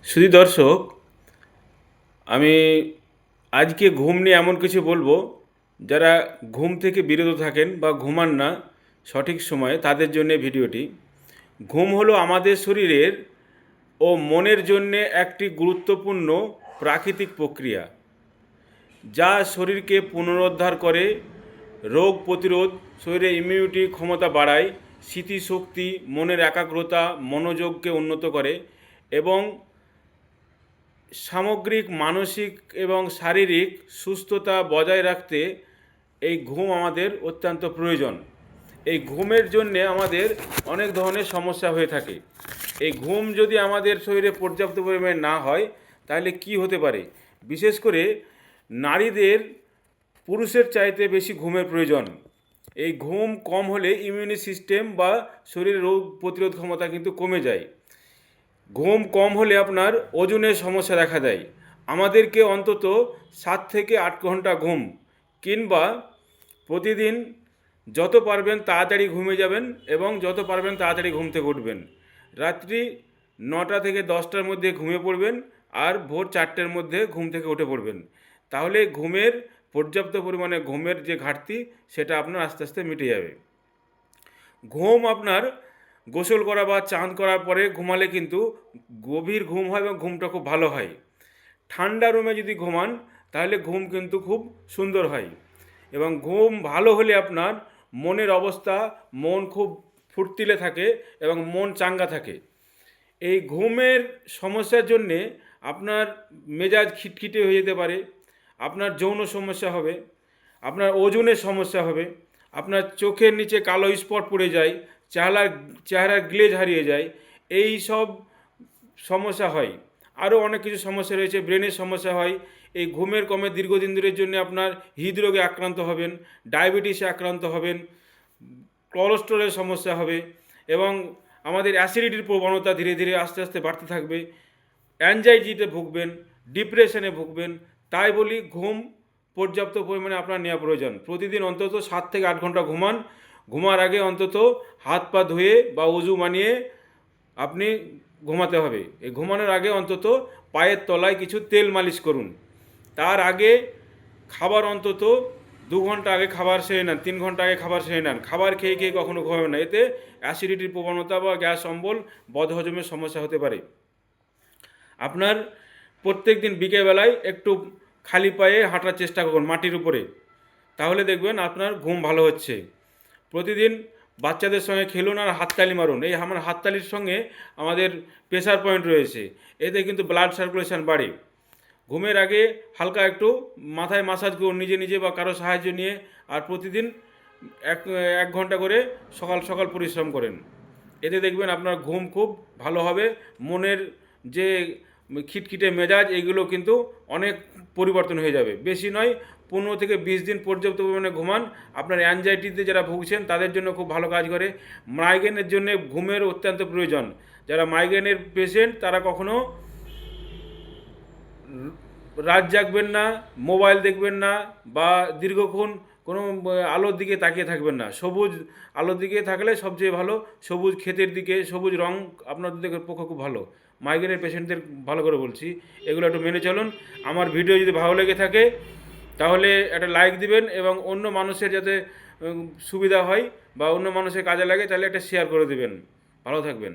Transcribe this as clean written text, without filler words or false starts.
শুধু দর্শক, আমি আজকে ঘুম নিয়ে এমন কিছু বলবো, যারা ঘুম থেকে বিরত থাকেন বা ঘুমান না সঠিক সময়ে, তাদের জন্য ভিডিওটি। ঘুম হলো আমাদের শরীরের ও মনের জন্যে একটি গুরুত্বপূর্ণ প্রাকৃতিক প্রক্রিয়া, যা শরীরকে পুনরুদ্ধার করে, রোগ প্রতিরোধ, শরীরের ইমিউনিটি ক্ষমতা বাড়ায়, স্মৃতিশক্তি, মনের একাগ্রতা, মনোযোগকে উন্নত করে এবং সামগ্রিক মানসিক এবং শারীরিক সুস্থতা বজায় রাখতে এই ঘুম আমাদের অত্যন্ত প্রয়োজন। এই ঘুমের জন্যে আমাদের অনেক ধরনের সমস্যা হয়ে থাকে। এই ঘুম যদি আমাদের শরীরে পর্যাপ্ত পরিমাণে না হয়, তাহলে কি হতে পারে? বিশেষ করে নারীদের পুরুষের চাইতে বেশি ঘুমের প্রয়োজন। এই ঘুম কম হলে ইমিউনি সিস্টেম বা শরীরের রোগ প্রতিরোধ ক্ষমতা কিন্তু কমে যায়। ঘুম কম হলে আপনার ওজনের সমস্যা দেখা দেয়। আমাদেরকে অন্তত 7 থেকে 8 ঘন্টা ঘুম, কিংবা প্রতিদিন যত পারবেন তাড়াতাড়ি ঘুমিয়ে যাবেন এবং যত পারবেন তাড়াতাড়ি ঘুম থেকে উঠবেন। রাত্রি 9টা থেকে 10টার মধ্যে ঘুমিয়ে পড়বেন আর ভোর 4টের মধ্যে ঘুম থেকে উঠে পড়বেন। তাহলে ঘুমের পর্যাপ্ত পরিমাণে ঘুমের যে ঘাটতি, সেটা আপনার আস্তে আস্তে মিটে যাবে। ঘুম আপনার গোসল করা বা চান করার পরে ঘুমালে কিন্তু গভীর ঘুম হয় এবং ঘুমটা খুব ভালো হয়। ঠান্ডা রুমে যদি ঘুমান, তাহলে ঘুম কিন্তু খুব সুন্দর হয়। এবং ঘুম ভালো হলে আপনার মনের অবস্থা, মন খুব ফুর্তিলে থাকে এবং মন চাঙ্গা থাকে। এই ঘুমের সমস্যার জন্যে আপনার মেজাজ খিটখিটে হয়ে যেতে পারে, আপনার যৌন সমস্যা হবে, আপনার ওজনের সমস্যা হবে, আপনার চোখের নিচে কালো স্পট পড়ে যায়, চেহারার গ্লেজ হারিয়ে যায়, এই সব সমস্যা হয়। আরও অনেক কিছু সমস্যা রয়েছে, ব্রেনের সমস্যা হয়। এই ঘুমের কমে দীর্ঘদিন ধরে জন্য আপনার হৃদরোগে আক্রান্ত হবেন, ডায়াবেটিসে আক্রান্ত হবেন, কোলেস্টেরলের সমস্যা হবে এবং আমাদের অ্যাসিডিটির প্রবণতা ধীরে ধীরে আস্তে আস্তে বাড়তে থাকবে। অ্যাংজাইটিতে ভুগবেন, ডিপ্রেশনে ভুগবেন। তাই বলি, ঘুম পর্যাপ্ত পরিমাণে আপনার নেওয়া প্রয়োজন। প্রতিদিন অন্তত 7 থেকে 8 ঘন্টা ঘুমান। ঘুমার আগে অন্তত হাত পা ধুয়ে বা উজু বানিয়ে আপনি ঘুমাতে হবে। এই ঘুমানোর আগে অন্তত পায়ের তলায় কিছু তেল মালিশ করুন। তার আগে খাবার অন্তত 2 ঘন্টা আগে খাবার সেরে নেন, 3 ঘন্টা আগে খাবার সেরে নেন। খাবার খেয়ে খেয়ে কখনো ঘুমাবেন না, এতে অ্যাসিডিটির প্রবণতা বা গ্যাস অম্বল, বদহজমের সমস্যা হতে পারে। আপনার প্রত্যেক দিন বিকেলবেলায় একটু খালি পায়ে হাঁটার চেষ্টা করুন মাটির উপরে, তাহলে দেখবেন আপনার ঘুম ভালো হচ্ছে। প্রতিদিন বাচ্চাদের সঙ্গে খেলুন আর হাততালি মারুন। এই আমার হাততালির সঙ্গে আমাদের প্রেশার পয়েন্ট রয়েছে, এতে কিন্তু ব্লাড সার্কুলেশন বাড়ে। ঘুমের আগে হালকা একটু মাথায় মাসাজ করুন নিজে নিজে বা কারো সাহায্য নিয়ে। আর প্রতিদিন এক এক ঘন্টা করে সকাল সকাল পরিশ্রম করেন। এতে দেখবেন আপনার ঘুম খুব ভালো হবে। মনের যে খিটখিটে মেজাজ, এগুলো কিন্তু অনেক পরিবর্তন হয়ে যাবে। বেশি নয়, 15 থেকে 20 দিন পর্যাপ্ত পরিমাণে ঘুমান। আপনার অ্যাংজাইটিতে যারা ভুগছেন তাদের জন্য খুব ভালো কাজ করে। মাইগ্রেনের জন্য ঘুমের অত্যন্ত প্রয়োজন। যারা মাইগ্রেনের পেশেন্ট, তারা কখনো রাত জাগবেন না, মোবাইল দেখবেন না বা দীর্ঘক্ষণ কোনো আলোর দিকে তাকিয়ে থাকবেন না। সবুজ আলোর দিকে থাকলে সবচেয়ে ভালো। সবুজ ক্ষেতের দিকে, সবুজ রং আপনাদের পক্ষে খুব ভালো। মাইগ্রেনের পেশেন্টদের ভালো করে বলছি, এগুলো একটু মেনে চলুন। আমার ভিডিও যদি ভালো লেগে থাকে, তাহলে একটা লাইক দিবেন এবং অন্য মানুষের যাতে সুবিধা হয় বা অন্য মানুষের কাজে লাগে, তাহলে একটা শেয়ার করে দেবেন। ভালো থাকবেন।